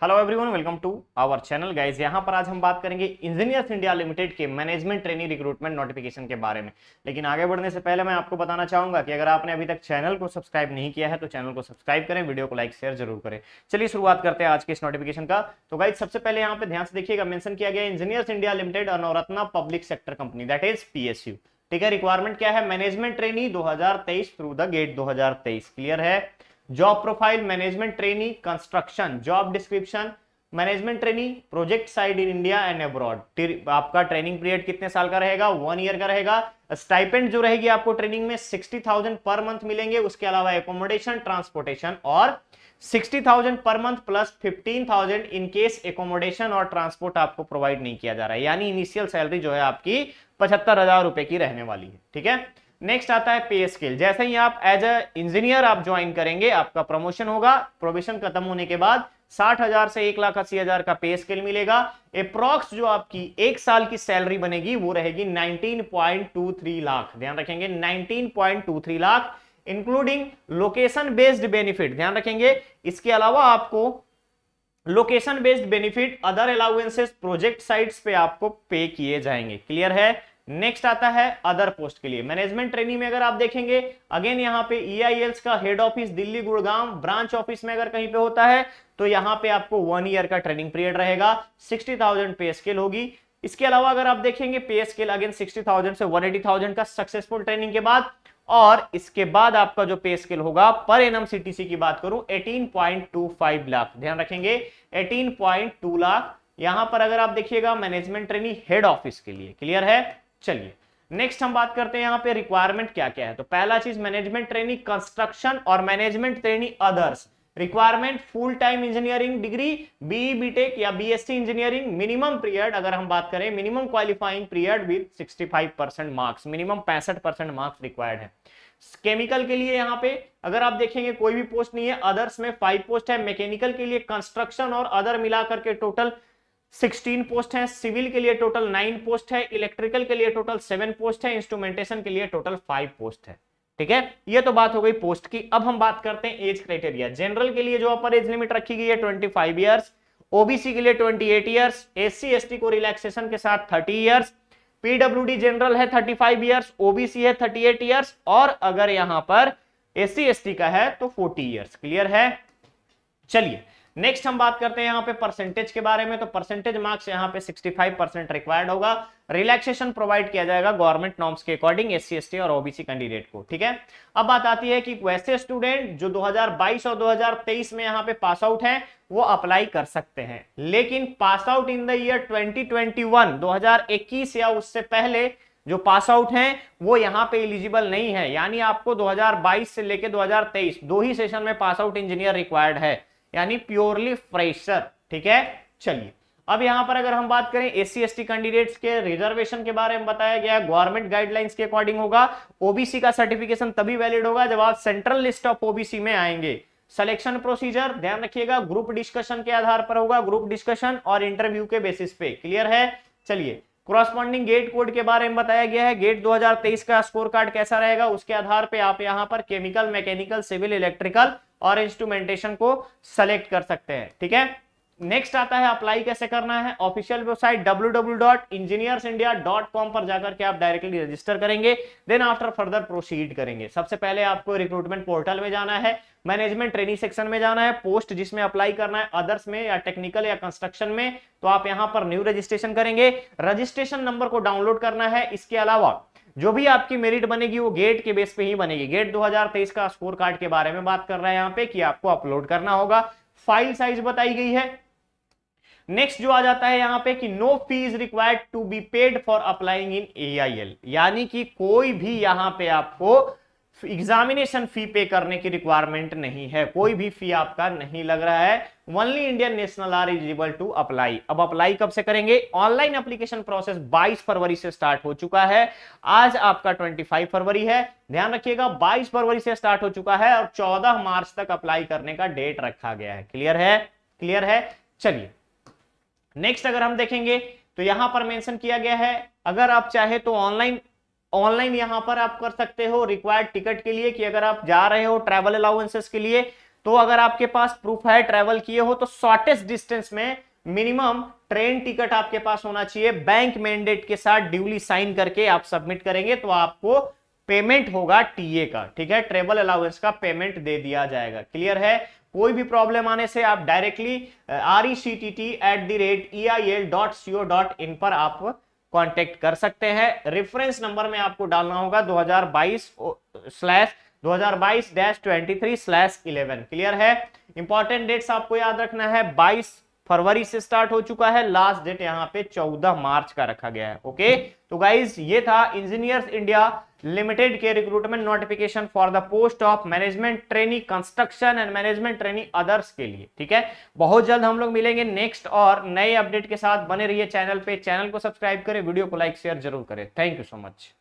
Hello everyone, welcome to our channel guys. यहाँ पर आज हम बात करेंगे इंजीनियर्स इंडिया लिमिटेड के मैनेजमेंट ट्रेनी रिक्रूटमेंट नोटिफिकेशन के बारे में। लेकिन आगे बढ़ने से पहले मैं आपको बताना चाहूंगा कि अगर आपने अभी तक चैनल को सब्सक्राइब नहीं किया है तो चैनल को सब्सक्राइब करें, वीडियो को लाइक शेयर जरूर करें। चलिए शुरुआत करते हैं आज के इस नोटिफिकेशन का। तो गाइज सबसे पहले यहाँ पे ध्यान से देखिएगा, मेंशन किया गया engineers India limited Navratna public sector company, that is PSU. ठीक है, रिक्वायरमेंट क्या है? Management trainee 2023 through the GATE 2023। Clear है? Job profile management trainee construction, job description management trainee project side in India and abroad. आपका training period कितने साल का रहेगा? 1 ईयर का रहेगा। स्टाइपेंड जो रहेगी आपको ट्रेनिंग में 60,000 पर मंथ मिलेंगे। उसके अलावा एकोमोडेशन, ट्रांसपोर्टेशन और 60,000 per month plus 15,000 in case accommodation और ट्रांसपोर्ट आपको प्रोवाइड नहीं किया जा रहा है। यानी इनिशियल सैलरी जो है आपकी 75,000 रुपए की रहने वाली है। ठीक है, नेक्स्ट आता है पे स्केल। जैसे ही आप एज अ इंजीनियर आप ज्वाइन करेंगे, आपका प्रमोशन होगा, प्रोबेशन खत्म होने के बाद 60,000 से 1,80,000 का पे स्केल मिलेगा। अप्रॉक्स जो आपकी एक साल की सैलरी बनेगी वो रहेगी 19.23 लाख। ध्यान रखेंगे 19.23 lakh, including location based benefit. ध्यान रखेंगे इसके अलावा आपको location based benefit, other allowances project sites पे आपको पे किए जाएंगे। क्लियर है? नेक्स्ट आता है अदर पोस्ट के लिए। मैनेजमेंट ट्रेनिंग में अगर आप देखेंगे, अगेन यहाँ पे ईआईएल्स का head office Delhi Gurgaon branch office में अगर कहीं पे होता है तो यहाँ पे आपको 1 ईयर का ट्रेनिंग पीरियड रहेगा, 60,000 पे स्केल होगी। इसके अलावा अगर आप देखेंगे पे स्केल अगेन 60,000 से 180,000 का सक्सेसफुल ट्रेनिंग के बाद, और इसके बाद आपका जो पे स्केल होगा पर एनम सीटीसी की बात करूं 18.25 लाख। ध्यान रखेंगे 18.2 लाख। यहां पर अगर आप देखिएगा मैनेजमेंट ट्रेनी हेड ऑफिस के लिए। क्लियर है? चलिए नेक्स्ट हम बात करते हैं यहाँ पे रिक्वायरमेंट क्या क्या है। तो पहला चीज मैनेजमेंट ट्रेनी कंस्ट्रक्शन और management trainee others. Requirement full time engineering degree, BE BTech या बीएससी इंजीनियरिंग। मिनिमम पीरियड अगर हम बात करें, minimum qualifying period with 65% marks, minimum 65% marks required है। केमिकल के लिए यहाँ पे अगर आप देखेंगे कोई भी पोस्ट नहीं है, अदर्स में 5 पोस्ट है। मैकेनिकल के लिए कंस्ट्रक्शन और अदर मिलाकर के टोटल 16 पोस्ट है। सिविल के लिए टोटल 9 पोस्ट है। इलेक्ट्रिकल के लिए टोटल 7 पोस्ट है। इंस्ट्रूमेंटेशन के लिए टोटल 5 पोस्ट है। ठीक है, ये तो बात हो गई पोस्ट की। अब हम बात करते हैं एज क्राइटेरिया। जनरल के लिए जो अपर एज लिमिट रखी गई है 25 ईयर्स, ओबीसी के लिए 28 ईयर्स, एससी एसटी को रिलैक्सेशन के साथ 30 ईयर्स, पीडब्ल्यूडी जनरल है 35 ईयर्स, ओबीसी है 38 ईयर्स, और अगर यहां पर एससी एसटी का है तो 40 ईयर्स। क्लियर है? चलिए नेक्स्ट हम बात करते हैं यहाँ पे परसेंटेज के बारे में। तो परसेंटेज मार्क्स यहाँ पे 65% रिक्वायर्ड होगा। रिलैक्सेशन प्रोवाइड किया जाएगा गवर्नमेंट नॉर्म्स के अकॉर्डिंग एससी एसटी और ओबीसी कैंडिडेट को। ठीक है, अब बात आती है कि वैसे स्टूडेंट जो 2022 और 2023 में यहाँ पे पास आउट हैं वो अप्लाई कर सकते हैं, लेकिन pass out in the year 2021 2021 या उससे पहले जो पास आउट हैं वो यहाँ पे एलिजिबल नहीं है। यानी आपको 2022 से लेके 2023 दो ही सेशन में पास आउट इंजीनियर रिक्वायर्ड है, यानी प्योरली फ्रेशर। ठीक है, चलिए अब यहां पर अगर हम बात करें एससी एसटी कैंडिडेट्स के रिजर्वेशन के बारे में बताया गया है, गवर्नमेंट गाइडलाइंस के अकॉर्डिंग होगा। ओबीसी का सर्टिफिकेशन तभी वैलिड होगा जब आप सेंट्रल लिस्ट ऑफ ओबीसी में आएंगे। सिलेक्शन प्रोसीजर ध्यान रखिएगा ग्रुप डिस्कशन के आधार पर होगा, ग्रुप डिस्कशन और इंटरव्यू के बेसिस पे। क्लियर है? चलिए कॉरस्पॉन्डिंग गेट कोड के बारे में बताया गया है। गेट 2023 का स्कोर कार्ड कैसा रहेगा उसके आधार पे आप यहां पर केमिकल, मैकेनिकल, सिविल, इलेक्ट्रिकल और इंस्ट्रूमेंटेशन को सेलेक्ट कर सकते हैं। ठीक है, नेक्स्ट आता है अप्लाई कैसे करना है। ऑफिशियल वेबसाइट www.engineersindia.com पर जाकर के आप डायरेक्टली रजिस्टर करेंगे, देन आफ्टर फर्दर प्रोसीड करेंगे। सबसे पहले आपको रिक्रूटमेंट पोर्टल में जाना है, मैनेजमेंट ट्रेनिंग सेक्शन में जाना है, पोस्ट जिसमें अप्लाई करना है अदर्स में या टेक्निकल या कंस्ट्रक्शन में, तो आप यहां पर न्यू रजिस्ट्रेशन करेंगे। रजिस्ट्रेशन नंबर को डाउनलोड करना है। इसके अलावा जो भी आपकी मेरिट बनेगी वो गेट के बेस पे ही बनेगी। गेट 2023 का स्कोर कार्ड के बारे में बात कर रहा है यहाँ पे कि आपको अपलोड करना होगा। फाइल साइज बताई गई है। नेक्स्ट जो आ जाता है यहाँ पे कि no fees required to be paid for applying in AIL, यानी कि कोई भी यहाँ पे आपको एग्जामिनेशन फी पे करने की रिक्वायरमेंट नहीं है, कोई भी फी आपका नहीं लग रहा है। Only Indian national are eligible to apply. अब अप्लाई कब से करेंगे? ऑनलाइन एप्लीकेशन प्रोसेस 22 फरवरी से स्टार्ट हो चुका है। आज आपका 25 फरवरी है, ध्यान रखिएगा 22 फरवरी से स्टार्ट हो चुका है और 14 मार्च तक अप्लाई करने का डेट रखा गया है। क्लियर है? क्लियर है? चलिए नेक्स्ट अगर हम देखेंगे तो यहां पर मेंशन किया गया है, अगर आप चाहे तो ऑनलाइन यहां पर आप कर सकते हो रिक्वायर्ड टिकट के लिए, कि अगर आप जा रहे हो ट्रैवल अलाउंसेस के लिए तो अगर आपके पास प्रूफ है ट्रेवल किए हो तो शॉर्टेस्ट डिस्टेंस में मिनिमम ट्रेन टिकट आपके पास होना चाहिए, बैंक मैंडेट के साथ ड्यूली साइन करके आप सबमिट करेंगे तो आपको पेमेंट होगा टीए का, ठीक है, ट्रेवल अलाउंस का पेमेंट दे दिया जाएगा। क्लियर है? कोई भी प्रॉब्लम आने से आप डायरेक्टली rectt@eil.co.in पर आप कांटेक्ट कर सकते हैं। रेफरेंस नंबर में आपको डालना होगा 2022/23/11। क्लियर है? इंपॉर्टेंट डेट्स आपको याद रखना है, 22 फरवरी से स्टार्ट हो चुका है, लास्ट डेट यहां पे 14 मार्च का रखा गया है। ओके, तो गाइज ये था इंजीनियर्स इंडिया लिमिटेड के recruitment notification for the post of management trainee construction and management trainee others के लिए। ठीक है, बहुत जल्द हम लोग मिलेंगे नेक्स्ट और नए अपडेट के साथ। बने रहिए चैनल पे, चैनल को सब्सक्राइब करें, वीडियो को लाइक शेयर जरूर करें। Thank you so much.